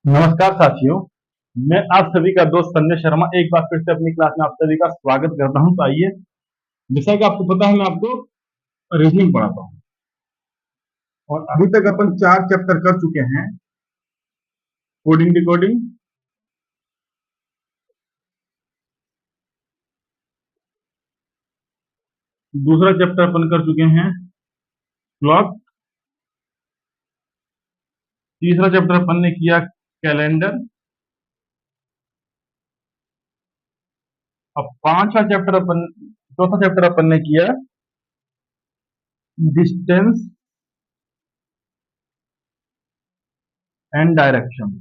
नमस्कार साथियों। मैं आप सभी का दोस्त संजय शर्मा एक बार फिर से अपनी क्लास में आप सभी का स्वागत करता हूं। तो आइए, जैसा कि आपको पता है, मैं आपको रीजनिंग पढ़ाता हूं और अभी तक अपन 4 चैप्टर कर चुके हैं। कोडिंग डिकोडिंग, दूसरा चैप्टर अपन कर चुके हैं क्लॉक, तीसरा चैप्टर अपन ने किया कैलेंडर, अब चौथा चैप्टर अपन ने किया डिस्टेंस एंड डायरेक्शन।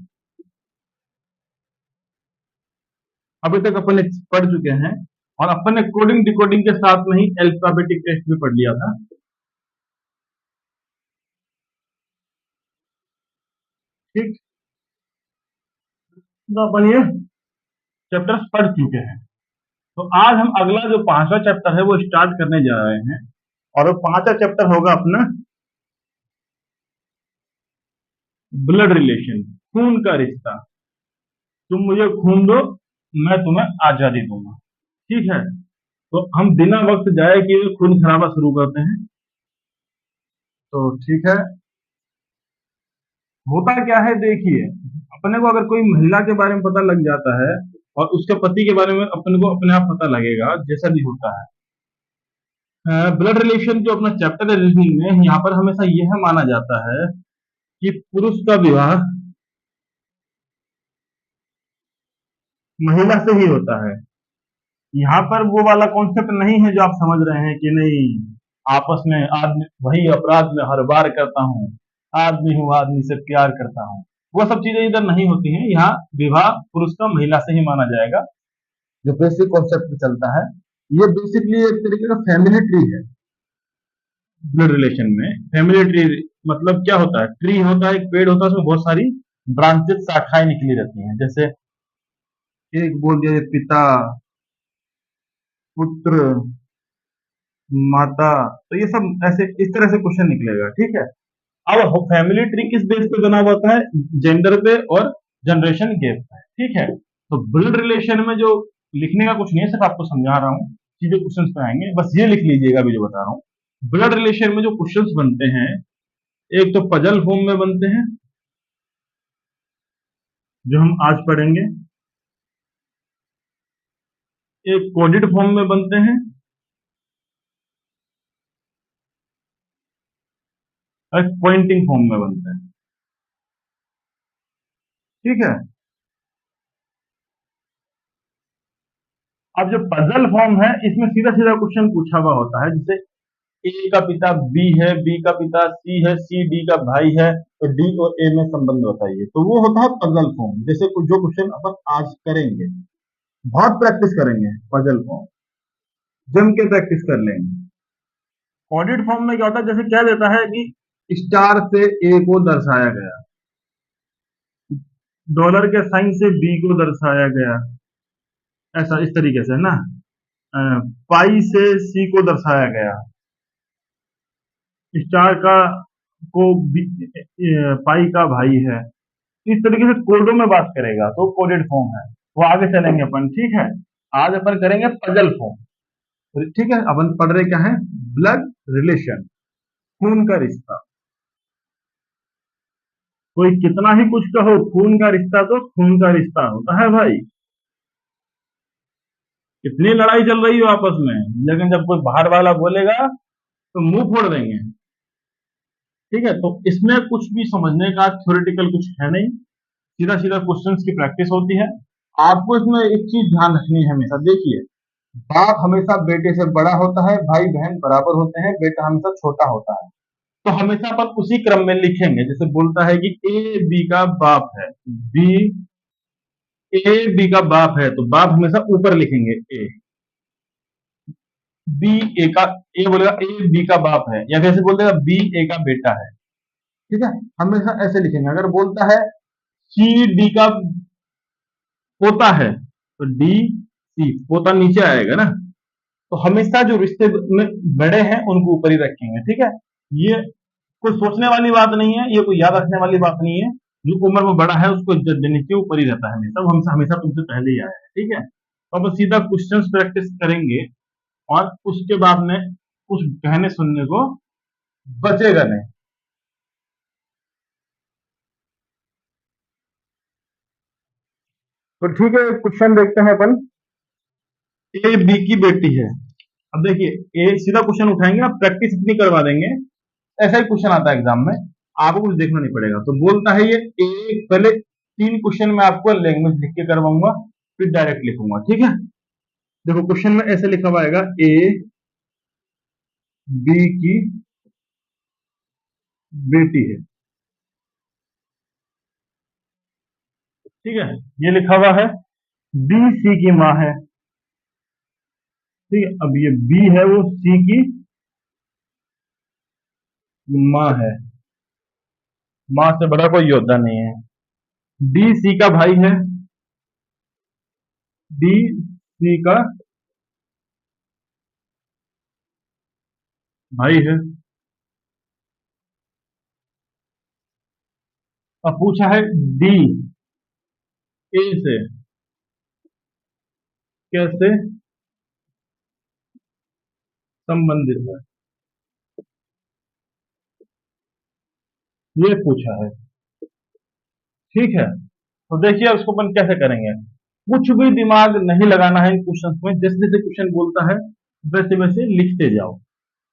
अभी तक अपन ने पढ़ चुके हैं और अपन ने कोडिंग डिकोडिंग के साथ में ही अल्फाबेटिक टेस्ट भी पढ़ लिया था। ठीक, तो अपन ये चैप्टर्स पढ़ चुके हैं। तो आज हम अगला जो 5वां चैप्टर है वो स्टार्ट करने जा रहे हैं और वो 5वां चैप्टर होगा अपना ब्लड रिलेशन, खून का रिश्ता। तुम मुझे खून दो, मैं तुम्हें आजादी दूंगा। ठीक है, तो हम बिना वक्त जाए कि खून खराबा शुरू करते हैं। तो ठीक है, होता क्या है देखिए, अपने को अगर कोई महिला के बारे में पता लग जाता है और उसके पति के बारे में अपने को अपने आप पता लगेगा, जैसा भी होता है। ब्लड रिलेशन जो अपना चैप्टर है रीजनिंग में, यहाँ पर हमेशा यह माना जाता है कि पुरुष का विवाह महिला से ही होता है। यहाँ पर वो वाला कॉन्सेप्ट नहीं है जो आप समझ रहे हैं कि नहीं, आपस में आदमी वही अपराध में हर बार करता हूँ, आदमी हूँ आदमी से प्यार करता हूँ, वो सब चीजें इधर नहीं होती हैं। यहाँ विवाह पुरुष का महिला से ही माना जाएगा, जो बेसिक कॉन्सेप्ट चलता है। ये बेसिकली एक तरीके का फैमिली ट्री है। ब्लड रिलेशन में फैमिली ट्री मतलब क्या होता है, ट्री होता है, एक पेड़ होता है, उसमें बहुत सारी ब्रांचेस, शाखाएं निकली रहती हैं। जैसे एक बोल दिया पिता, पुत्र, माता, तो ये सब ऐसे इस तरह से क्वेश्चन निकलेगा। ठीक है, अब फैमिली ट्री किस बेस पे बना हुआ होता है, जेंडर पे और जनरेशन गैप पे। ठीक है, तो ब्लड रिलेशन में जो लिखने का कुछ नहीं है, सिर्फ आपको समझा रहा हूँ, सीधे क्वेश्चन पे आएंगे, बस ये लिख लीजिएगा अभी जो बता रहा हूँ। ब्लड रिलेशन में जो क्वेश्चंस बनते हैं, एक तो पजल फॉर्म में बनते हैं जो हम आज पढ़ेंगे, एक कोडेड फॉर्म में बनते हैं, और एक पॉइंटिंग फॉर्म में बनते हैं। ठीक है, अब जो पजल फॉर्म है इसमें सीधा सीधा क्वेश्चन पूछा हुआ होता है, जैसे ए का पिता बी है, बी का पिता सी है, सी डी का भाई है, तो डी और ए में संबंध बताइए। तो वो होता है पजल फॉर्म, जैसे जो क्वेश्चन अपन आज करेंगे, बहुत प्रैक्टिस करेंगे पजल फॉर्म, जम के प्रैक्टिस कर लेंगे। ऑडिट फॉर्म में क्या होता है, जैसे क्या देता है कि स्टार से ए को दर्शाया गया, डॉलर के साइन से बी को दर्शाया गया, ऐसा इस तरीके से ना, पाई से सी को दर्शाया गया, स्टार का को पाई का भाई है, इस तरीके से कोडों में बात करेगा तो कोडेड फॉर्म है। वो आगे चलेंगे अपन। ठीक है, आज अपन करेंगे पजल फॉर्म। ठीक है, अपन पढ़ रहे क्या है, ब्लड रिलेशन, खून का रिश्ता। कोई कितना ही कुछ कहो, खून का रिश्ता तो खून का रिश्ता होता है भाई। कितनी लड़ाई चल रही हो आपस में, लेकिन जब कोई बाहर वाला बोलेगा तो मुंह फोड़ देंगे। ठीक है, तो इसमें कुछ भी समझने का थ्योरेटिकल कुछ है नहीं, सीधा सीधा क्वेश्चंस की प्रैक्टिस होती है। आपको इसमें एक चीज ध्यान रखनी है हमेशा, देखिए, बाप हमेशा बेटे से बड़ा होता है, भाई बहन बराबर होते हैं, बेटा हमेशा छोटा होता है। तो हमेशा अपन उसी क्रम में लिखेंगे, जैसे बोलता है कि ए बी का बाप है, बी ए बी का बाप है, तो बाप हमेशा ऊपर लिखेंगे ए, बी ए का, ए बोलेगा ए बी का बाप है, या कैसे बोल देगा बी ए का बेटा है। ठीक है, हमेशा ऐसे लिखेंगे। अगर बोलता है सी डी का पोता है, तो डी सी, पोता नीचे आएगा ना। तो हमेशा जो रिश्ते में बड़े हैं उनको ऊपर ही रखेंगे। ठीक है, ये कोई सोचने वाली बात नहीं है, ये कोई याद रखने वाली बात नहीं है, जो उम्र में बड़ा है उसको इज्जत देनी चाहिए, ऊपर ही रहता है हमेशा, वो हमसे हमेशा तुमसे पहले ही आया है, ठीक है। तो अब सीधा क्वेश्चंस प्रैक्टिस करेंगे, और उसके बाद में कुछ कहने सुनने को बचेगा नहीं। तो ठीक है, क्वेश्चन देखते हैं अपन। ए बी की बेटी है। अब देखिए, ए सीधा क्वेश्चन उठाएंगे, आप प्रैक्टिस इतनी करवा देंगे, ऐसा ही क्वेश्चन आता है एग्जाम में, आपको कुछ देखना नहीं पड़ेगा। तो बोलता है ये ए, पहले तीन क्वेश्चन में आपको लैंग्वेज लिख के करवाऊंगा, फिर डायरेक्ट लिखूंगा, ठीक है। देखो क्वेश्चन में ऐसे लिखा हुआ आएगा, ए बी की बेटी है, ठीक है। ये लिखा हुआ है, बी सी की माँ है, ठीक है। अब ये बी है वो सी की माँ है, माँ से बड़ा कोई योद्धा नहीं है। डी सी का भाई है, डी सी का भाई है। अब पूछा है डी ए से कैसे संबंधित है, ये पूछा है, ठीक है। तो देखिए उसको अपन कैसे करेंगे। कुछ भी दिमाग नहीं लगाना है इन क्वेश्चन में, जैसे जैसे क्वेश्चन बोलता है वैसे वैसे लिखते जाओ।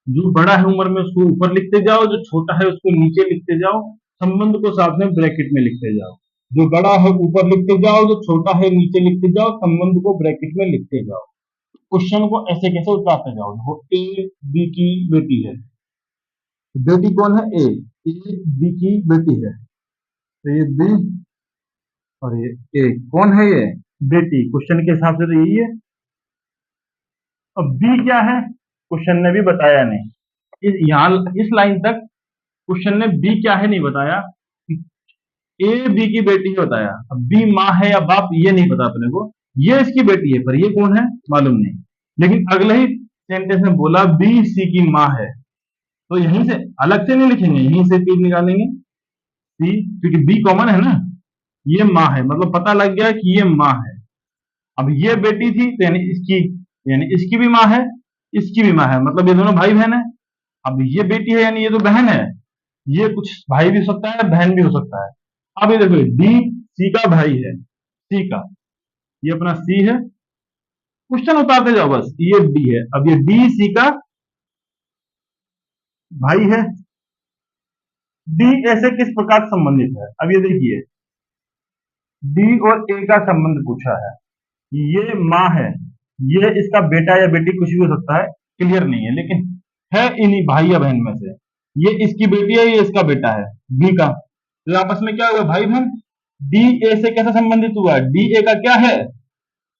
जो बड़ा है उम्र में उसको ऊपर लिखते जाओ, जो छोटा है उसको नीचे लिखते जाओ, संबंध को साथ में ब्रैकेट में लिखते जाओ। जो बड़ा है ऊपर लिखते जाओ, जो छोटा है नीचे लिखते जाओ, संबंध को ब्रैकेट में लिखते जाओ। क्वेश्चन को ऐसे कैसे उतारते जाओ। वो ए बी की बेटी है, बेटी कौन है, ए बी की बेटी है, तो ये बी और ये ए कौन है, ये बेटी, क्वेश्चन के हिसाब से तो यही है। अब बी क्या है, क्वेश्चन ने भी बताया नहीं, इस यहाँ इस लाइन तक क्वेश्चन ने बी क्या है नहीं बताया, ए बी की बेटी है बताया। अब बी माँ है या बाप ये नहीं पता अपने को, ये इसकी बेटी है पर ये कौन है मालूम नहीं। लेकिन अगले ही सेंटेंस में बोला बी सी की माँ है, तो यहीं से अलग से नहीं लिखेंगे, यहीं से पी निकालेंगे, सी, क्योंकि बी कॉमन है ना। ये माँ है मतलब पता लग गया कि ये माँ है। अब ये बेटी थी तो यानी इसकी भी माँ है, इसकी भी माँ है, मतलब ये दोनों भाई बहन है। अब ये बेटी है यानी ये तो बहन है, ये कुछ भाई भी हो सकता है बहन भी हो सकता है। अब ये देखो डी सी का भाई है, सी का, ये अपना सी है, क्वेश्चन उतारते जाओ बस, ये डी है, अब ये डी सी का भाई है। डी ऐसे किस प्रकार संबंधित है, अब ये देखिए, डी और ए का संबंध पूछा है, ये माँ है, ये इसका बेटा या बेटी कुछ भी हो सकता है, क्लियर नहीं है, लेकिन है इन्हीं भाई या बहन में से। ये इसकी बेटी है, ये इसका बेटा है, बी का, तो आपस में क्या हुआ, भाई बहन। डी ए से कैसे संबंधित हुआ, डी ए का क्या है,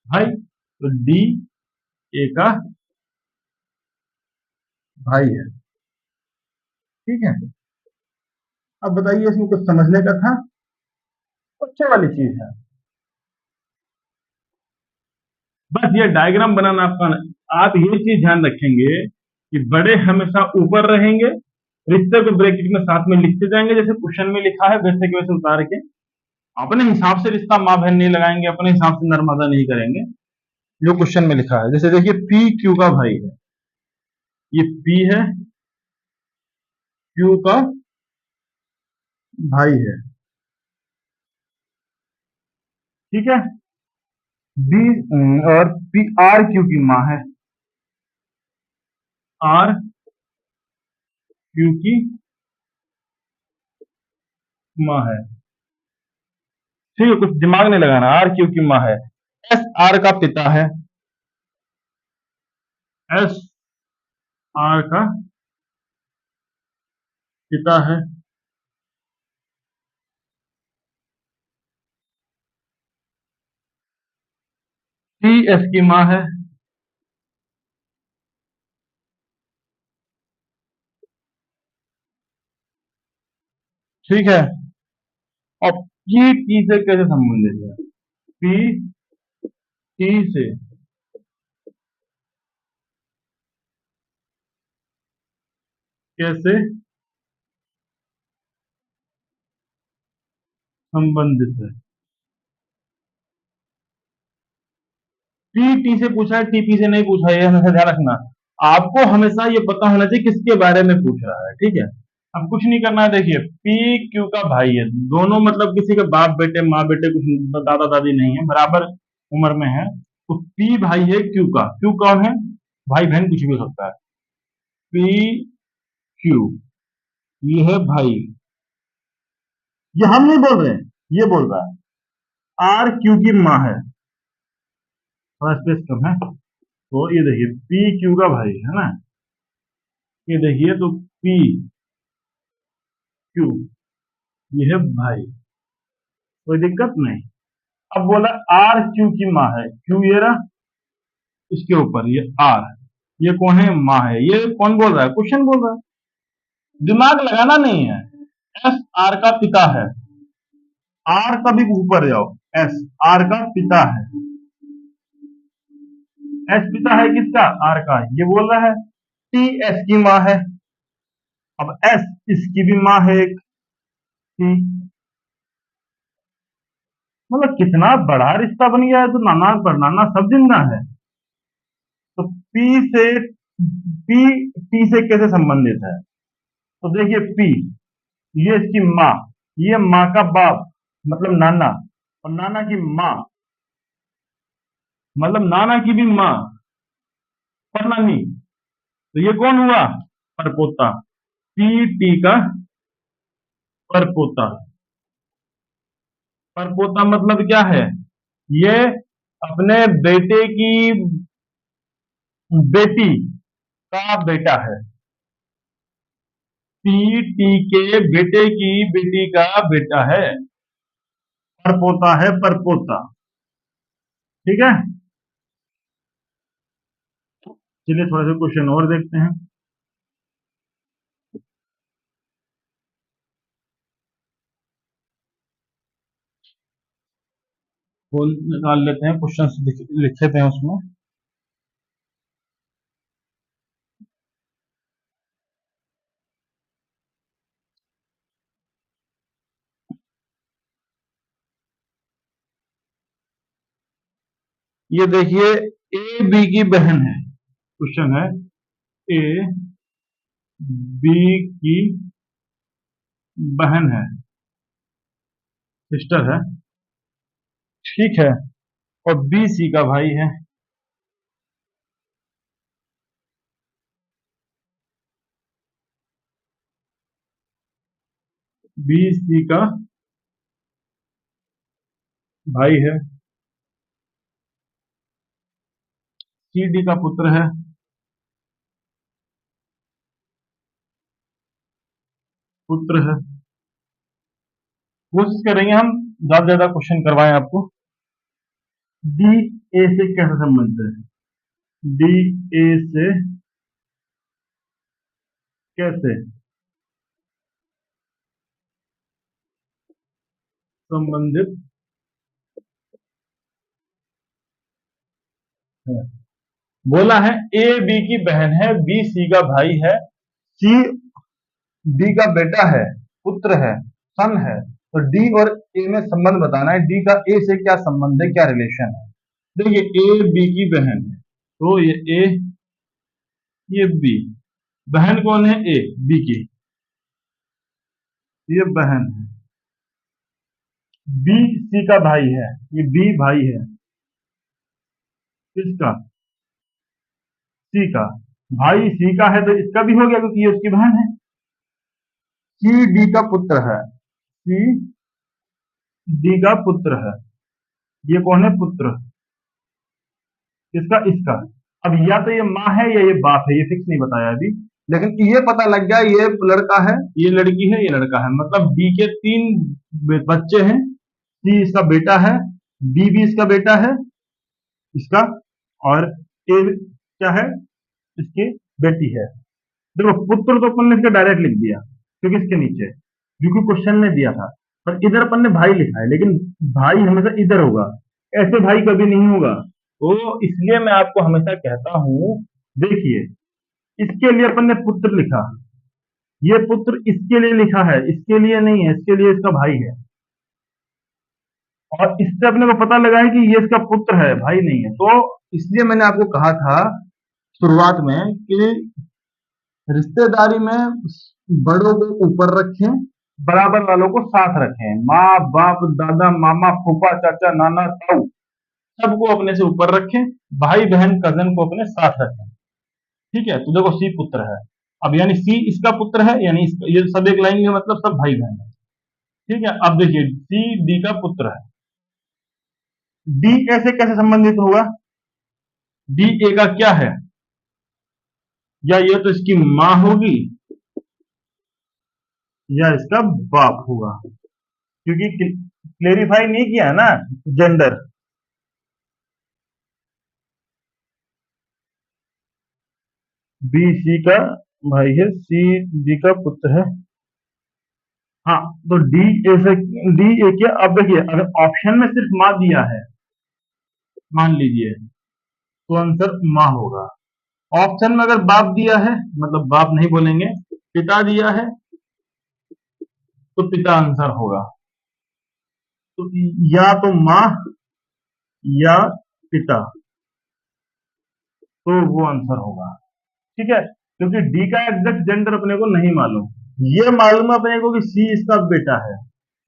भाई, तो डी ए का भाई है, ठीक है। अब बताइए इसमें कुछ समझने का था, बच्चे वाली चीज है, बस ये डायग्राम बनाना आपका। आप ये चीज ध्यान रखेंगे कि बड़े हमेशा ऊपर रहेंगे, रिश्ते को ब्रैकेट में साथ में लिखते जाएंगे, जैसे क्वेश्चन में लिखा है वैसे के वैसे उतार के, अपने हिसाब से रिश्ता माँ बहन नहीं लगाएंगे, अपने हिसाब से नर्मदा नहीं करेंगे, जो क्वेश्चन में लिखा है। जैसे देखिए पी क्यू का भाई है, ये पी है, क्यू का भाई है, ठीक है। बी और पी आर क्यू की माँ है, आर क्यू की माँ है, ठीक है, कुछ दिमाग नहीं लगाना, आर क्यू की माँ है। एस आर का पिता है, एस आर का पिता है, टी एस की माँ है, ठीक है। और पी टी से कैसे संबंधित है, पी टी से कैसे संबंधित है। टी टी से पूछा है, टीपी से नहीं पूछा है, ये हमेशा ध्यान रखना। आपको हमेशा ये पता होना चाहिए किसके बारे में पूछ रहा है, ठीक है। अब कुछ नहीं करना है, देखिए पी क्यू का भाई है, दोनों मतलब किसी के बाप बेटे माँ बेटे कुछ दादा दादी नहीं है, बराबर उम्र में है। तो पी भाई है क्यू का, क्यू कौन है, भाई बहन कुछ भी हो सकता है। पी क्यू, ये है भाई, ये हम नहीं बोल रहे हैं, ये बोल रहा है। आर क्यू की माँ है, थोड़ा स्पेस कम है। तो ये देखिए पी क्यू का भाई है ना, ये देखिए तो पी क्यू, ये है भाई, कोई दिक्कत नहीं। अब बोला आर क्यू की माँ है, क्यू ये रहा, इसके ऊपर ये आर, ये कौन है, माँ है। ये कौन बोल रहा है, क्वेश्चन बोल रहा है, दिमाग लगाना नहीं है। एस आर का पिता है, आर का भी ऊपर जाओ, एस आर का पिता है, एस पिता है किसका, आर का, ये बोल रहा है। टी एस की माँ है, अब एस इसकी भी माँ है एक, टी, मतलब कितना बड़ा रिश्ता बन गया है। तो नाना परनाना सब जिंदा है। तो पी टी से कैसे संबंधित है, तो देखिए पी, ये इसकी माँ, ये माँ का बाप मतलब नाना, और नाना की माँ मतलब नाना की भी माँ, परनानी। तो ये कौन हुआ, परपोता, पी टी का परपोता। परपोता मतलब क्या है, ये अपने बेटे की बेटी का बेटा है, पी टी के बेटे की बेटी का बेटा है, परपोता है, परपोता। ठीक है, चलिए थोड़ा सा क्वेश्चन और देखते हैं। खोल निकाल लेते हैं, क्वेश्चन लिखे थे उसमें। ये देखिए ए बी की बहन है, क्वेश्चन है ए बी की बहन है, सिस्टर है, ठीक है, और बी सी का भाई है। बी सी का भाई है, सी डी का पुत्र है, पुत्र है। कोशिश करेंगे हम ज्यादा से ज्यादा क्वेश्चन करवाएं आपको। डी ए से कैसे संबंधित है, डी ए से कैसे संबंधित है। बोला है ए बी की बहन है, बी सी का भाई है, सी डी का बेटा है, पुत्र है, सन है। तो डी और ए में संबंध बताना है, डी का ए से क्या संबंध है, क्या रिलेशन है। देखिए ए बी की बहन है, तो ये ए, ये बी, बहन कौन है, ए बी की, ये बहन है। बी सी का भाई है, ये बी भाई है किसका, सी का, भाई सी का है तो इसका भी हो गया क्योंकि ये उसकी बहन है। सी डी का पुत्र है, सी डी का पुत्र है, ये कौन है, पुत्र किसका, इसका। अब या तो ये माँ है या ये बाप है, ये फिक्स नहीं बताया अभी, लेकिन ये पता लग गया ये लड़का है, ये लड़की है, ये लड़का है, मतलब डी के तीन बच्चे हैं। सी इसका बेटा है, डी भी इसका बेटा है इसका, और ए क्या है, इसकी बेटी है। देखो पुत्र तो अपन ने इसका डायरेक्ट लिख दिया क्योंकि इसके नीचे, क्योंकि क्वेश्चन में दिया था, पर इधर अपन ने भाई लिखा है, लेकिन भाई हमेशा इधर होगा, ऐसे भाई कभी नहीं होगा। तो इसलिए मैं आपको हमेशा कहता हूं, देखिए इसके लिए अपन ने पुत्र लिखा, ये पुत्र इसके लिए लिखा है, इसके लिए नहीं है, इसके लिए इसका भाई है। और इससे अपने को पता लगा है कि ये इसका पुत्र है, भाई नहीं है। तो इसलिए मैंने आपको कहा था शुरुआत में कि रिश्तेदारी में बड़ों को ऊपर रखें, बराबर वालों को साथ रखें। माँ बाप दादा मामा फूफा चाचा नाना ताऊ सबको अपने से ऊपर रखें, भाई बहन कजन को अपने साथ रखें। ठीक है, तो देखो सी पुत्र है। अब यानी सी इसका पुत्र है, यानी ये सब एक लाइन में मतलब सब भाई बहन है। ठीक है, अब देखिए सी डी का पुत्र है। डी ए से कैसे संबंधित होगा? डी ए का क्या है? या ये तो इसकी माँ होगी या इसका बाप होगा, क्योंकि क्लेरिफाई नहीं किया है ना जेंडर। बी सी का भाई है, सी डी का पुत्र है। हाँ, तो डी ए से डी ए के, अब देखिए अगर ऑप्शन में सिर्फ माँ दिया है मान लीजिए, तो आंसर माँ होगा। ऑप्शन में अगर बाप दिया है, मतलब बाप नहीं बोलेंगे, पिता दिया है, तो पिता आंसर होगा। तो या तो माँ या पिता, तो वो आंसर होगा। ठीक है, क्योंकि डी का एग्जैक्ट जेंडर अपने को नहीं मालूम। ये मालूम है अपने को कि सी इसका बेटा है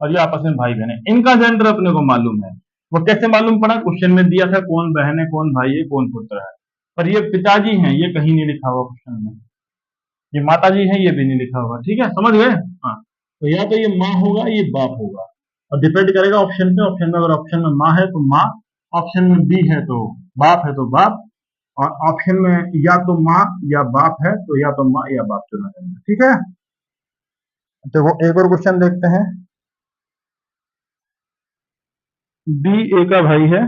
और ये आपस में भाई बहन है। इनका जेंडर अपने को मालूम है। वो कैसे मालूम पड़ा? क्वेश्चन में दिया था कौन बहन है, कौन भाई है, कौन पुत्र है। पर ये पिताजी हैं, ये कहीं नहीं लिखा हुआ क्वेश्चन में। ये माताजी हैं, ये भी नहीं लिखा हुआ। ठीक है, समझ गए? हाँ, तो या तो ये माँ होगा, ये बाप होगा, और डिपेंड करेगा ऑप्शन पे। ऑप्शन में अगर ऑप्शन में माँ है तो माँ, ऑप्शन में बी है तो बाप है तो बाप, और ऑप्शन में या तो माँ या बाप है तो या तो माँ या बाप चुना जाएगा। ठीक है, तो वो एक और क्वेश्चन देखते हैं। बी ए का भाई है।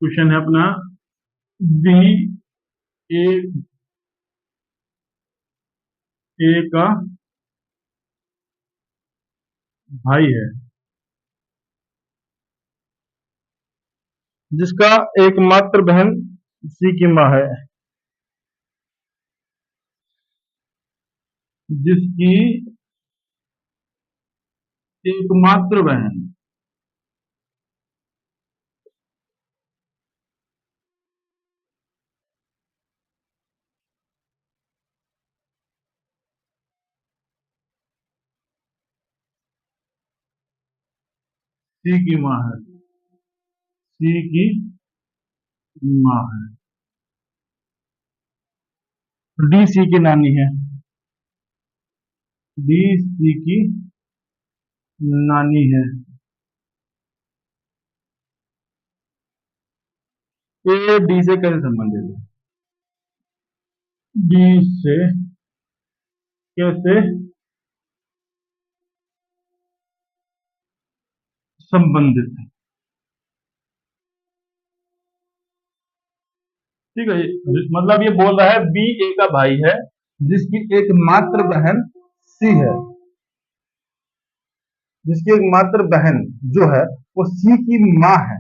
क्वेश्चन है अपना, बी ए ए का भाई है जिसका एकमात्र बहन सी की माँ है, जिसकी एकमात्र बहन सी की माँ है, सी की माँ है। डी सी की नानी है, डी सी की नानी है। ए डी से कैसे संबंधित है? डी से कैसे संबंधित है? ठीक है, मतलब ये बोल रहा है बी ए का भाई है जिसकी एकमात्र बहन सी है, जिसकी एकमात्र बहन जो है वो सी की माँ है,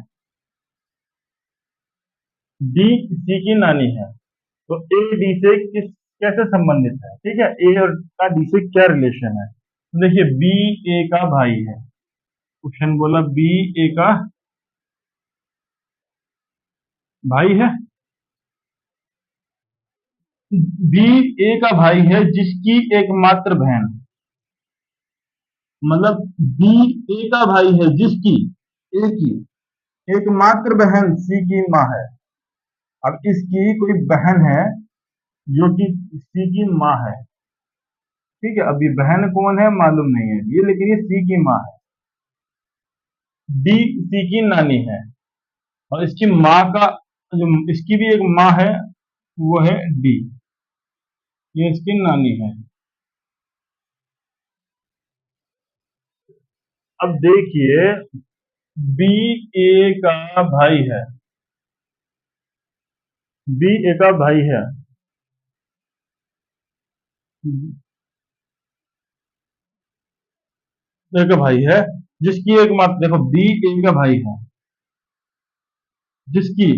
डी सी की नानी है। तो ए डी से किस कैसे संबंधित है? ठीक है, ए और का डी से क्या रिलेशन है? तो देखिए बी ए का भाई है, क्वेश्चन बोला बी ए का भाई है, बी ए का भाई है जिसकी एकमात्र बहन, मतलब बी ए का भाई है जिसकी ए की एकमात्र बहन सी की माँ है। अब इसकी कोई बहन है जो कि सी की माँ है। ठीक है, अब ये बहन कौन है मालूम नहीं है ये, लेकिन ये सी की माँ है। डी सी की नानी है, और इसकी माँ का जो इसकी भी एक माँ है वो है डी, ये इसकी नानी है। अब देखिए बी ए का भाई है, बी ए का भाई है, ए का भाई है जिसकी एकमात्र, देखो बी ए का भाई है जिसकी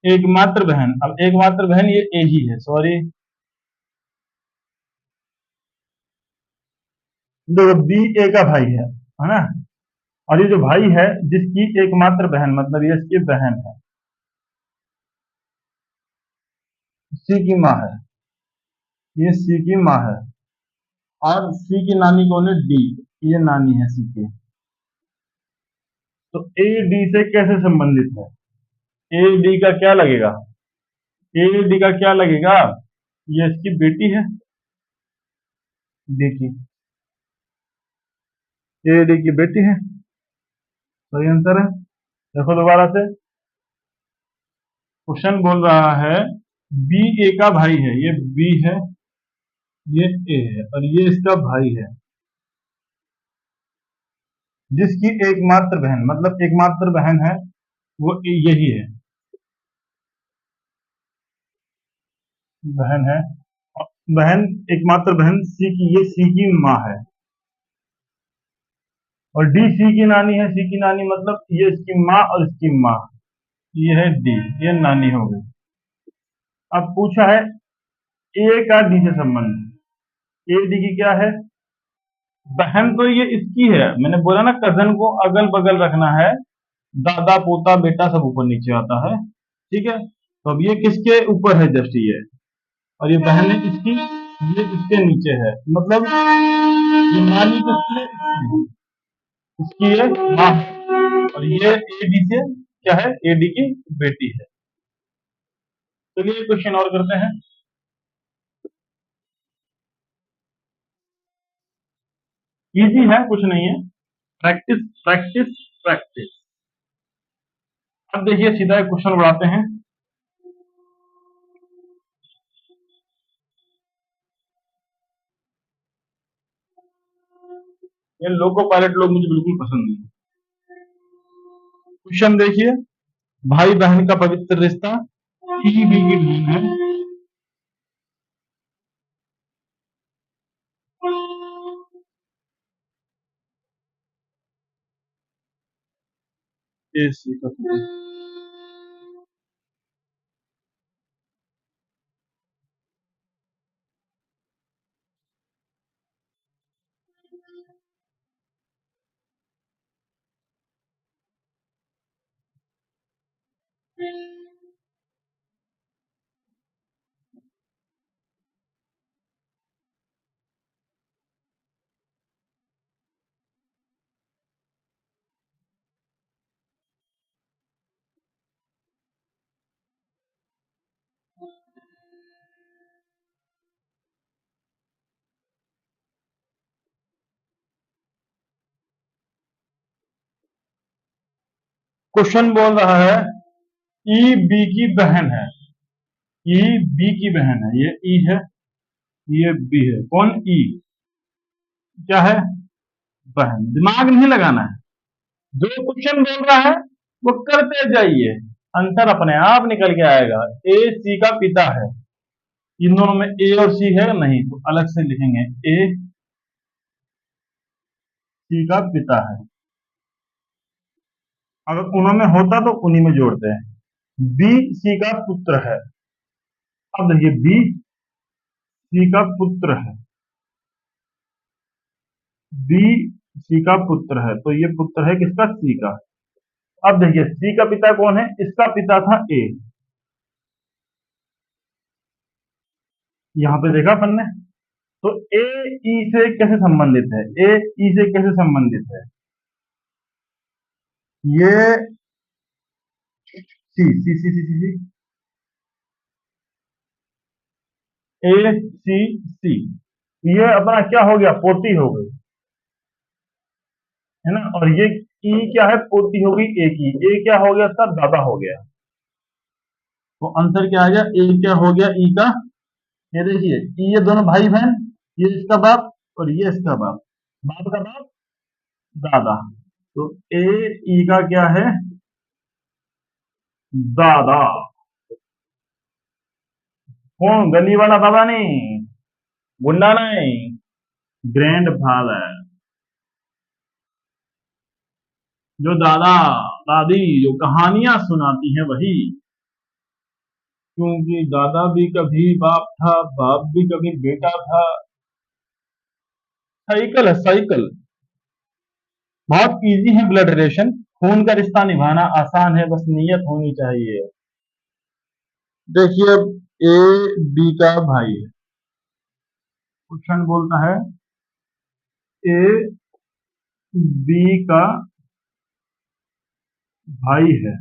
एकमात्र बहन, अब एकमात्र बहन ये ए ही है, सॉरी, देखो बी ए का भाई है ना, और ये जो भाई है जिसकी एकमात्र बहन, मतलब ये इसकी बहन है, सी की माँ है, ये सी की माँ है, और सी की नानी कौन है? डी, ये नानी है सी की। तो ए डी से कैसे संबंधित है? ए डी का क्या लगेगा? ए डी का क्या लगेगा? ये इसकी बेटी है, डी की, ए डी की बेटी है। सही आंसर है। देखो दोबारा से, क्वेश्चन बोल रहा है बी ए का भाई है, ये बी है, ये ए है, और ये इसका भाई है, जिसकी एकमात्र बहन, मतलब एकमात्र बहन है वो यही है, बहन है। बहन, एकमात्र बहन सी की, ये सी की माँ है, और डी सी की नानी है। सी की नानी मतलब ये इसकी माँ और इसकी माँ, ये है डी, ये नानी हो गई। अब पूछा है ए का डी से संबंध, ए डी की क्या है? बहन तो ये इसकी है, मैंने बोला ना कजन को अगल बगल रखना है, दादा पोता बेटा सब ऊपर नीचे आता है, ठीक है। तो अब ये किसके ऊपर है? जस्ट ये, और ये बहन है इसकी, ये इसके नीचे है, मतलब ये नानी किसकी है? इसकी है माँ, और ये एडी से क्या है? एडी की बेटी है। चलिए क्वेश्चन और करते हैं। इजी है, कुछ नहीं है, प्रैक्टिस प्रैक्टिस प्रैक्टिस। अब देखिए सीधा एक क्वेश्चन बढ़ाते हैं। ये लोको पायलट लोग मुझे बिल्कुल पसंद नहीं। क्वेश्चन देखिए, भाई बहन का पवित्र रिश्ता, ई बी की बहन है, ए सी का क्वेश्चन बोल रहा है ई बी की बहन है, ई बी की बहन है, ये ई है, ये बी है। कौन? ई क्या है? बहन। दिमाग नहीं लगाना है, जो क्वेश्चन बोल रहा है वो करते जाइए, आंसर अपने आप निकल के आएगा। ए सी का पिता है, इन दोनों में ए और सी है नहीं, तो अलग से लिखेंगे ए सी का पिता है, अगर उन्होंने होता तो उन्हीं में जोड़ते हैं। बी सी का पुत्र है, अब देखिए बी सी का पुत्र है, बी सी का पुत्र है, तो ये पुत्र है किसका? सी का। अब देखिए सी का पिता कौन है? इसका पिता था ए, यहां पे देखा अपन ने। तो ए ई से कैसे संबंधित है? ए ई से कैसे संबंधित है? ये सी सी सी सी सी ए सी सी, ये अपना क्या हो गया? पोती हो गई, है ना। और ये ई क्या है? पोती हो गई ए की। ए क्या हो गया? इसका दादा हो गया। तो आंसर क्या आ गया? ए क्या हो गया? ई का, ये देखिए ई, ये दोनों भाई बहन, ये इसका बाप और ये इसका बाप, बाप का बाप दादा। तो ए ई का क्या है? दादा। कौन? गली वाला दादा नहीं, गुंडा नहीं, ग्रैंड फादर। जो दादा दादी जो कहानियां सुनाती हैं वही, क्योंकि दादा भी कभी बाप था, बाप भी कभी बेटा था। साइकिल है, साइकिल। बहुत इजी है ब्लड रिलेशन, खून का रिश्ता निभाना आसान है, बस नीयत होनी चाहिए। देखिए, ए बी का भाई है, क्वेश्चन बोलता है ए बी का भाई है,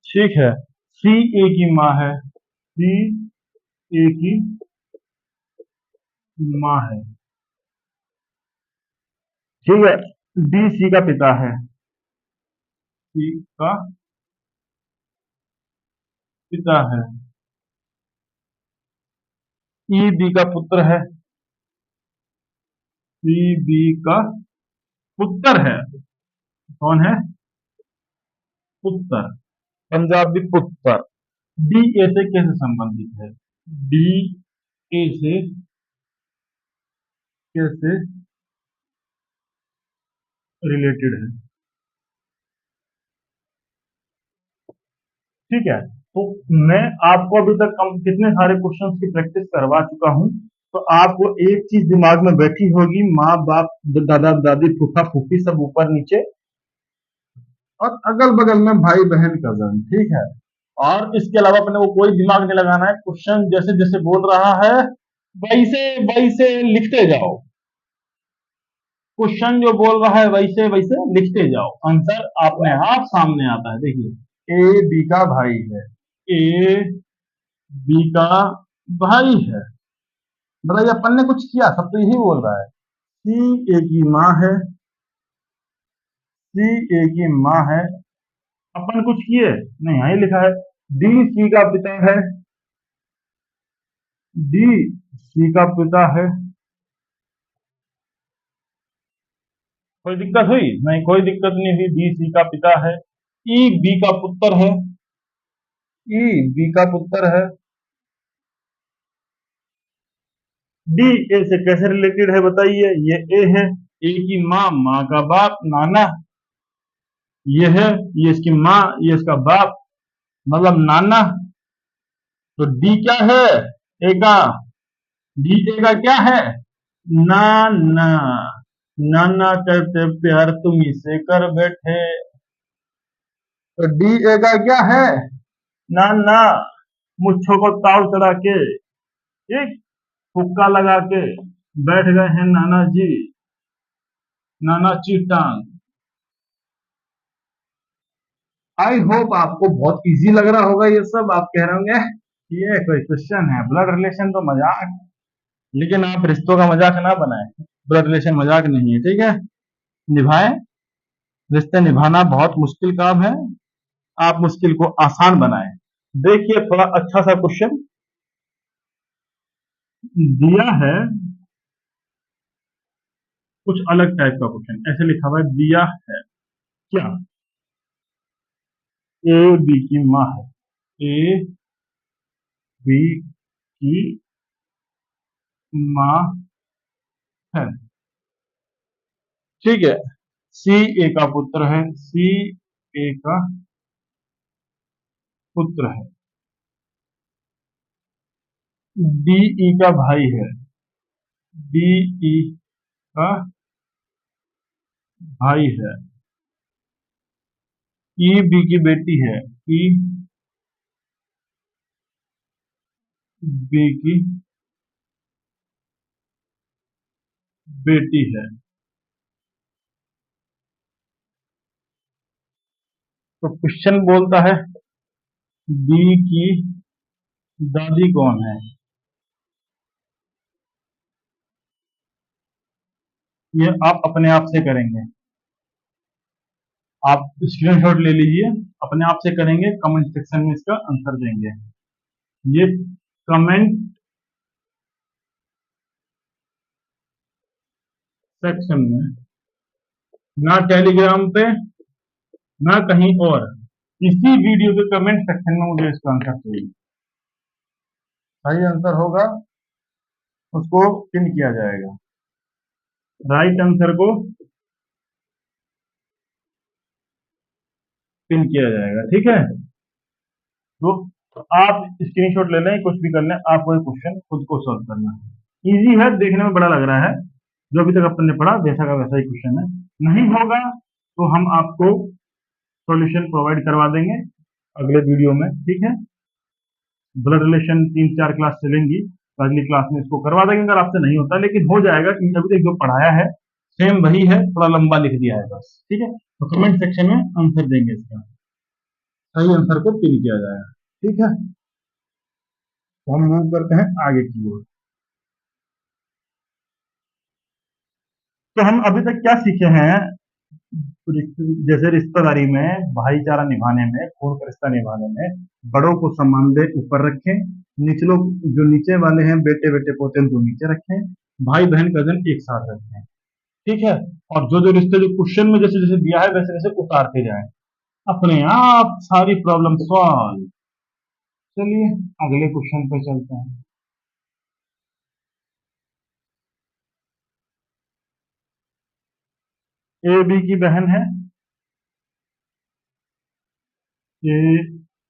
ठीक है। सी ए की माँ है, सी ए की माँ है, ठीक है। डी सी का पिता है, सी का पिता है। ई बी का पुत्र है, सी बी का पुत्र है। कौन है? पुत्र, पंजाबी पुत्र। डी ए से कैसे संबंधित है? डी ए से कैसे रिलेटेड है? ठीक है, तो मैं आपको अभी तक कितने सारे क्वेश्चंस की प्रैक्टिस करवा चुका हूं, तो आपको एक चीज दिमाग में बैठी होगी, माँ बाप दादा दादी फूफा फूफी सब ऊपर नीचे, और अगल बगल में भाई बहन कजन, ठीक है। और इसके अलावा अपने को कोई दिमाग नहीं लगाना है, क्वेश्चन जैसे जैसे बोल रहा है वैसे वैसे लिखते जाओ, क्वेश्चन जो बोल रहा है वैसे वैसे लिखते जाओ, आंसर अपने आप सामने आता है। देखिए, ए बी का भाई है, ए बी का भाई है, बताइए अपन ने कुछ किया? सब तो यही बोल रहा है। सी ए की माँ है, सी ए की माँ है, अपन कुछ किए नहीं, यही लिखा है। डी सी का पिता है, डी सी का पिता है, कोई दिक्कत हुई? नहीं, कोई दिक्कत नहीं हुई, डी सी का पिता है। ई बी का पुत्र है, ई बी का पुत्र है। डी ए से कैसे रिलेटेड है बताइए? ये ए है, ए की माँ, माँ का बाप नाना, ये है, ये इसकी माँ, ये इसका बाप, मतलब नाना। तो डी क्या है? ए का, डी ए का क्या है? नाना, नाना करते प्यार तुम इसे कर बैठे। तो डी ए का क्या है? नाना, मुच्छों को ताव चढ़ा के, एक हुक्का लगा के बैठ गए हैं नाना जी, नाना चीटांग। आई होप आपको बहुत इजी लग रहा होगा ये सब, आप कह रहे होंगे ये कोई क्वेश्चन है, ब्लड रिलेशन तो मजाक। लेकिन आप रिश्तों का मजाक ना बनाएं, ब्लड रिलेशन मजाक नहीं है, ठीक है। निभाएं, रिश्ते निभाना बहुत मुश्किल काम है, आप मुश्किल को आसान बनाएं। देखिए, थोड़ा अच्छा सा क्वेश्चन दिया है, कुछ अलग टाइप का क्वेश्चन, ऐसे लिखा हुआ है, दिया है क्या ए बी की माँ है, ए बी की माँ है, ठीक है। सी ए का पुत्र है, सी ए का पुत्र है। डी ई का भाई है, डी ई का भाई है। ई बी की बेटी है, ई बी की बेटी है। तो क्वेश्चन बोलता है बी की दादी कौन है? ये आप अपने आप से करेंगे, आप स्क्रीनशॉट ले लीजिए, अपने आप से करेंगे, कमेंट सेक्शन में इसका आंसर देंगे। ये कमेंट सेक्शन में, ना टेलीग्राम पे, ना कहीं और, इसी वीडियो के कमेंट सेक्शन में मुझे इसका आंसर चाहिए। सही आंसर होगा उसको पिन किया जाएगा, राइट आंसर को पिन किया जाएगा, ठीक है। तो आप स्क्रीनशॉट ले लें, कुछ भी कर लें, आपको ये क्वेश्चन खुद को सॉल्व करना है। इजी है, देखने में बड़ा लग रहा है, जो अभी तक अपन ने पढ़ा वैसा का वैसा ही क्वेश्चन है। नहीं होगा तो हम आपको सॉल्यूशन प्रोवाइड करवा देंगे अगले वीडियो में, ठीक है। ब्लड रिलेशन 3-4 क्लास चलेंगी, तो अगली क्लास में इसको करवा देंगे अगर आपसे नहीं होता, लेकिन हो जाएगा क्योंकि अभी तक जो पढ़ाया है सेम वही है, थोड़ा लंबा लिख दिया है बस, ठीक है। तो कमेंट सेक्शन में आंसर देंगे इसका, सही आंसर को पिन किया जाएगा, ठीक है। तो हम मूव करते हैं आगे की ओर। तो हम अभी तक क्या सीखे हैं, जैसे रिश्तेदारी में, भाईचारा निभाने में, खून का रिश्ता निभाने में बड़ों को सम्मान दे ऊपर रखें, निचलों जो नीचे वाले हैं बेटे बेटे पोते उनको नीचे रखें, भाई बहन कजन एक साथ रखें, ठीक है। और जो जो रिश्ते जो क्वेश्चन में जैसे जैसे दिया है वैसे वैसे उतारते जाएं, अपने आप सारी प्रॉब्लम सॉल्व। चलिए अगले क्वेश्चन पे चलते हैं। ए बी की बहन है, ए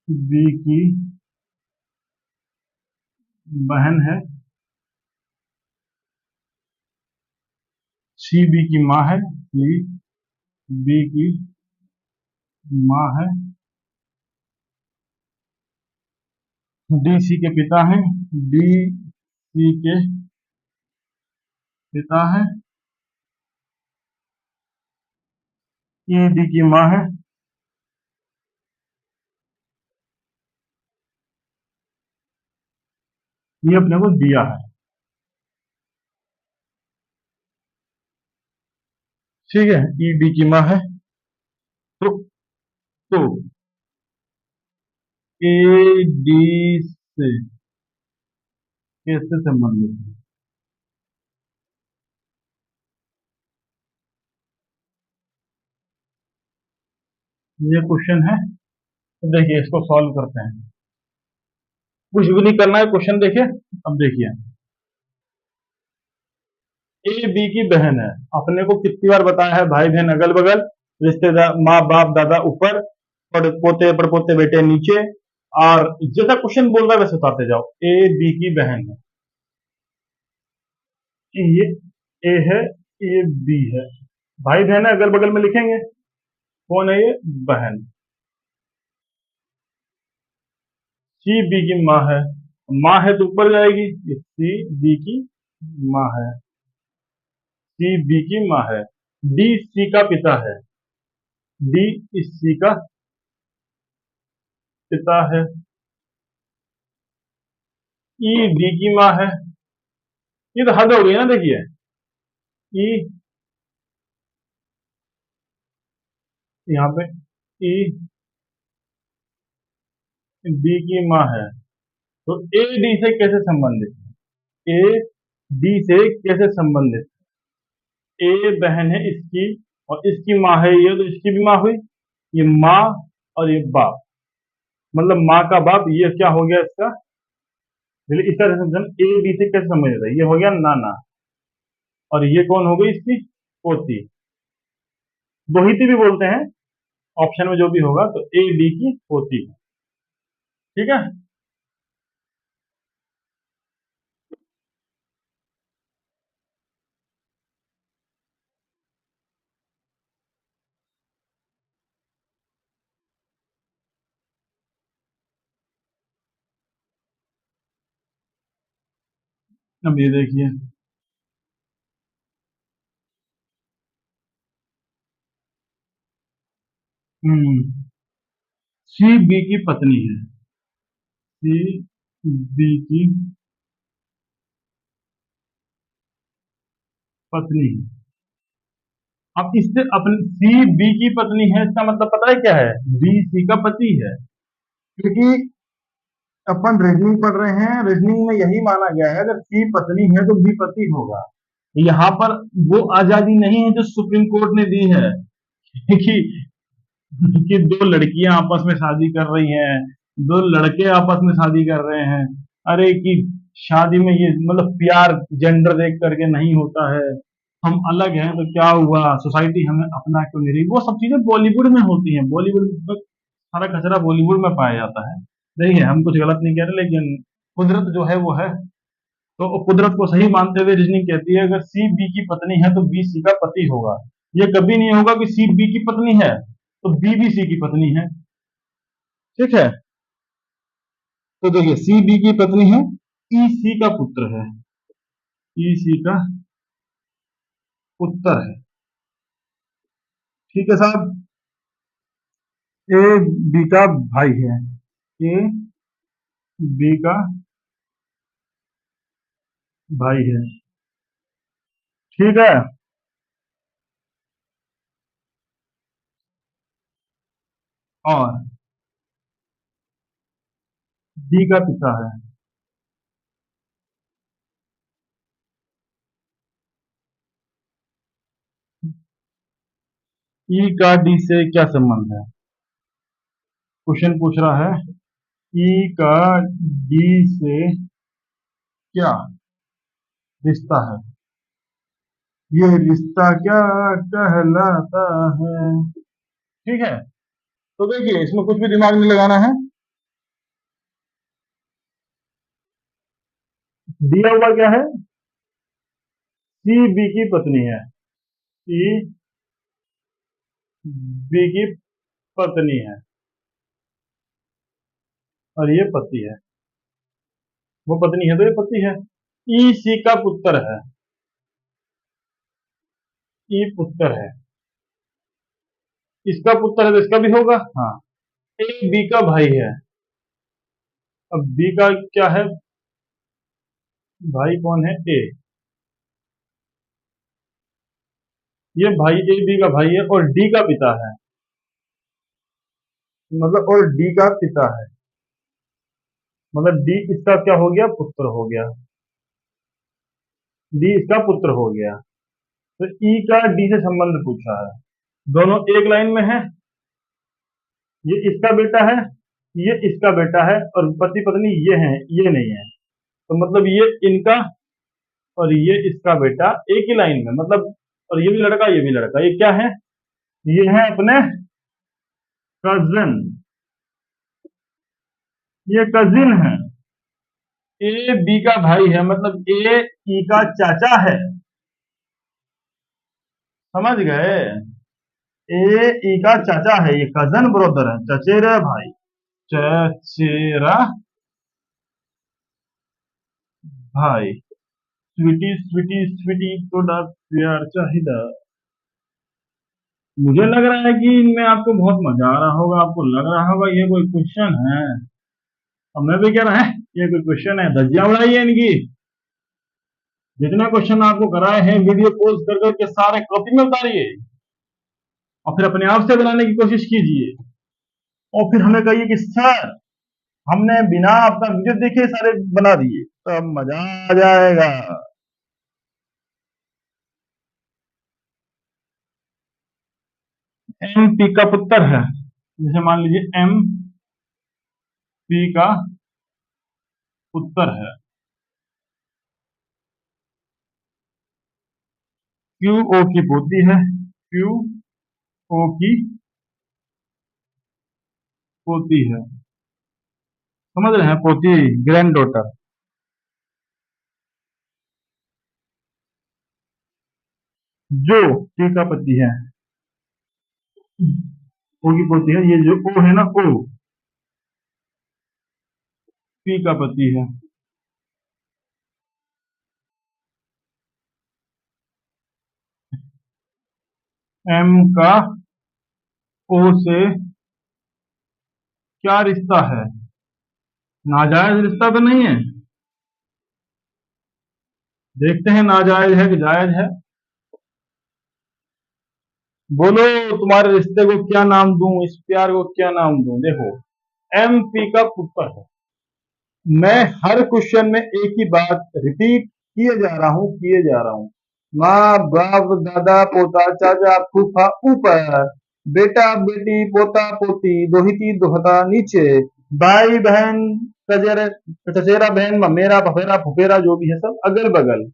बी की बहन है, सी बी की माँ है, सी बी की माँ है, डी सी के पिता हैं, डी सी के पिता है, ई डी की माँ है, ये अपने को दिया है, ठीक है। ई डी की माँ है, तो ए डी से कैसे संबंधित है, ये क्वेश्चन है। तो देखिए इसको सॉल्व करते हैं, कुछ भी नहीं करना है, क्वेश्चन देखिए। अब देखिए ए बी की बहन है, अपने को कितनी बार बताया है भाई बहन अगल बगल, रिश्तेदार माँ बाप दादा ऊपर, पोते पड़पोते बेटे नीचे, और जैसा क्वेश्चन बोल रहा है वैसे उतारते जाओ। ए बी की बहन है, ये ए है, ये बी है, भाई बहन है अगल बगल में लिखेंगे, कौन है ये, बहन। सी बी की माँ है, माँ है तो ऊपर जाएगी, ये सी बी की माँ है, सी बी की माँ है, डी सी का पिता है, डी इस सी का पिता है, ई डी की माँ है, ये तो हद हो गई ना, देखिए ई यहाँ पे ई डी की माँ है, तो ए डी से कैसे संबंधित है, ए डी से कैसे संबंधित, ए बहन है इसकी और इसकी माँ है ये, तो इसकी भी माँ हुई, ये माँ और ये बाप, मतलब माँ का बाप, ये क्या हो गया इसका, इस तरह से समझना, ए बी से कैसे संबंधित है, ये हो गया नाना, और ये कौन हो गई इसकी पोती, दोहिती भी बोलते हैं, ऑप्शन में जो भी होगा, तो ए बी की पोती है, ठीक है। अब ये देखिए, सी बी की पत्नी है, सी बी की पत्नी है, अब इससे अपनी सी बी की पत्नी है, इसका मतलब पता है क्या है, बी सी का पति है, क्योंकि अपन रीजनिंग पढ़ रहे हैं, रीजनिंग में यही माना गया है अगर सी पत्नी है तो बी पति होगा। यहाँ पर वो आजादी नहीं है जो सुप्रीम कोर्ट ने दी है कि दो लड़कियां आपस में शादी कर रही हैं, दो लड़के आपस में शादी कर रहे हैं, अरे कि शादी में ये मतलब प्यार जेंडर देख करके नहीं होता है, हम अलग हैं तो क्या हुआ, सोसाइटी हमें अपना क्यों नहीं रही, वो सब चीजें बॉलीवुड में होती हैं, बॉलीवुड में सारा कचरा बॉलीवुड में पाया जाता है। देखिए हम कुछ गलत नहीं कह रहे, लेकिन कुदरत जो है वो है, तो कुदरत को सही मानते हुए रीजनिंग कहती है अगर सी बी की पत्नी है तो बी सी का पति होगा। ये कभी नहीं होगा कि सी बी की पत्नी है तो बी भी सी की पत्नी है। ठीक है, तो देखिए सी बी की पत्नी है, ई सी का पुत्र है, ई सी का पुत्र है। ठीक है साहब, ए बी का भाई है, ए बी का भाई है। ठीक है, और डी का पिता है। ई का डी से क्या संबंध है? क्वेश्चन पूछ रहा है ई का डी से क्या रिश्ता है, ये रिश्ता क्या कहलाता है। ठीक है, तो देखिए इसमें कुछ भी दिमाग नहीं लगाना है, दिया हुआ क्या है, सी बी की पत्नी है, सी बी की पत्नी है और ये पति है, वो पत्नी है तो ये पति है। ई सी का पुत्र है, ई पुत्र है, इसका पुत्र है तो इसका भी होगा। हाँ, ए बी का भाई है, अब बी का क्या है, भाई कौन है, ए, ये भाई ए बी का भाई है और डी का पिता है, मतलब और डी का पिता है, मतलब डी इसका क्या हो गया, पुत्र हो गया, डी इसका पुत्र हो गया। तो ई का डी से संबंध पूछा है, दोनों एक लाइन में है, ये इसका बेटा है, ये इसका बेटा है और पति पत्नी ये हैं, ये नहीं है, तो मतलब ये इनका और ये इसका बेटा एक ही लाइन में, मतलब और ये भी लड़का ये भी लड़का, ये क्या है, ये है अपने कजिन, ये कजिन है। ए बी का भाई है मतलब ए ई का चाचा है, समझ गए, ए ई का चाचा है, ये कजन ब्रदर है, चचेरा भाई, चचेरा भाई, स्वीटी स्वीटी स्वीटी थोड़ा प्यार चाहिए। मुझे लग रहा है कि इनमें आपको बहुत मजा आ रहा होगा, आपको लग रहा होगा ये कोई क्वेश्चन है, और मैं भी कह रहा है ये कोई क्वेश्चन है, धज्जियां उड़ाई है इनकी। जितना क्वेश्चन आपको कराए हैं वीडियो पॉज कर करके सारे कॉपी में उतारिए और फिर अपने आप से बनाने की कोशिश कीजिए, और फिर हमें कहिए कि सर हमने बिना आपका वीडियो देखे सारे बना दिए, तब मजा आ जाएगा। एम पी का पुत्र है, जैसे मान लीजिए एम पी का पुत्र है, क्यू ओ की पोती है, क्यू ओ की पोती है, समझ रहे हैं, पोती, ग्रैंड डॉटर। जो पी का पति है, ओ की पोती है, ये जो ओ है ना, ओ पी का पति है, एम का ओ से क्या रिश्ता है, नाजायज रिश्ता तो नहीं है, देखते हैं नाजायज है कि जायज है। बोलो तुम्हारे रिश्ते को क्या नाम दूं, इस प्यार को क्या नाम दूं। देखो एम पी का पुत्र है, मैं हर क्वेश्चन में एक ही बात रिपीट किए जा रहा हूं, किए जा रहा हूं, माँ बाप दादा पोता चाचा फूफा ऊपर, बेटा बेटी पोता पोती दोहिती दोहता नीचे, भाई बहन चचेरा चचेरा बहन ममेरा भफेरा फुफेरा जो भी है सब अगल बगल।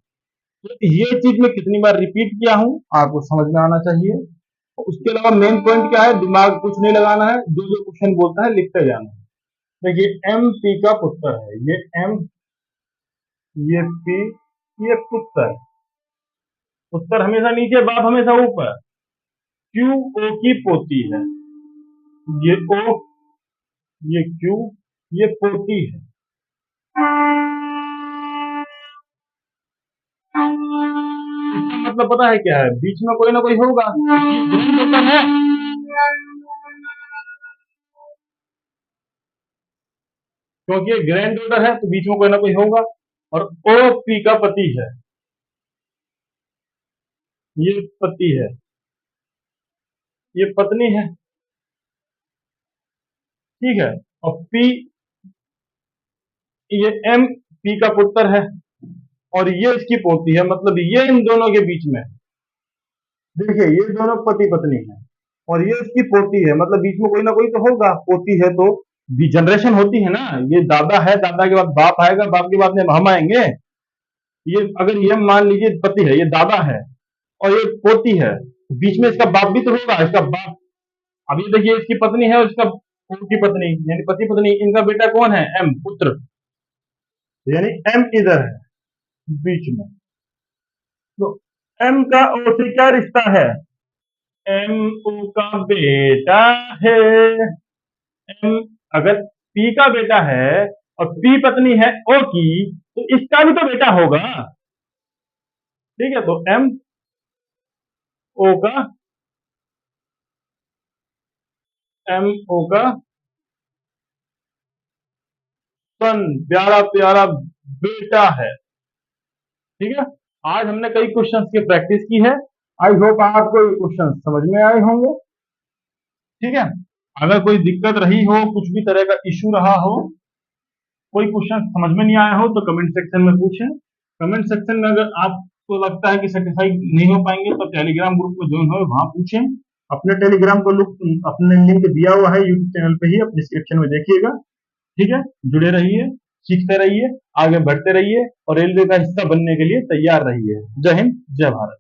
तो ये चीज मैं कितनी बार रिपीट किया हूं आपको समझ में आना चाहिए। उसके अलावा मेन पॉइंट क्या है, दिमाग कुछ नहीं लगाना है, जो जो क्वेश्चन बोलता है लिखते जाना है। देखिए एम पी का पुत्र है, ये एम ये पी, ये पुत्र। पुत्र हमेशा नीचे, बाप हमेशा ऊपर। क्यू ओ की पोती है। ये ओ, ये क्यू, ये पोती है। इसका मतलब पता है क्या है? बीच में कोई ना कोई होगा। ग्रैंड है, क्योंकि ये ग्रैंड डॉटर है तो बीच में कोई ना कोई होगा। और ओ पी का पति है, ये पति है, ये पत्नी है। ठीक है। और पी, ये एम पी का पुत्र है, और ये इसकी पोती है, मतलब ये इन दोनों के बीच में। देखिए ये दोनों पति पत्नी है, और ये इसकी पोती है, मतलब बीच में कोई ना कोई तो होगा। पोती है तो भी जनरेशन होती है ना। ये दादा है, दादा के बाद बाप आएगा, बाप के बाद में हम आएंगे। ये अगर ये मान लीजिए पति है, ये दादा है, और ये पोती है, बीच में इसका बाप भी तो होगा, इसका बाप। अब ये देखिए इसकी पत्नी है और इसका उनकी पत्नी, यानी पति पत्नी, इनका बेटा कौन है? एम, पुत्र। यानी एम इधर है बीच में। तो एम का ओ से क्या रिश्ता है? एम ओ का बेटा है। एम, अगर पी का बेटा है और पी पत्नी है ओ की, तो इसका भी तो बेटा होगा। ठीक है, तो एम ओ का, एम ओ का सन, प्यारा प्यारा बेटा है। ठीक है। आज हमने कई क्वेश्चंस की प्रैक्टिस की है। आई होप आपको ये क्वेश्चन समझ में आए होंगे। ठीक है। अगर कोई दिक्कत रही हो, कुछ भी तरह का इश्यू रहा हो, कोई क्वेश्चन समझ में नहीं आया हो, तो कमेंट सेक्शन में पूछें। कमेंट सेक्शन में अगर आपको लगता है कि सेटिस्फाई नहीं हो पाएंगे, तो टेलीग्राम ग्रुप में ज्वाइन हो, वहां पूछें। अपने टेलीग्राम को अपने लिंक दिया हुआ है यूट्यूब चैनल पे ही, अपने डिस्क्रिप्शन में देखिएगा। ठीक है। जुड़े रहिए, सीखते रहिए, आगे बढ़ते रहिए, और रेलवे का हिस्सा बनने के लिए तैयार रहिए। जय हिंद, जय भारत।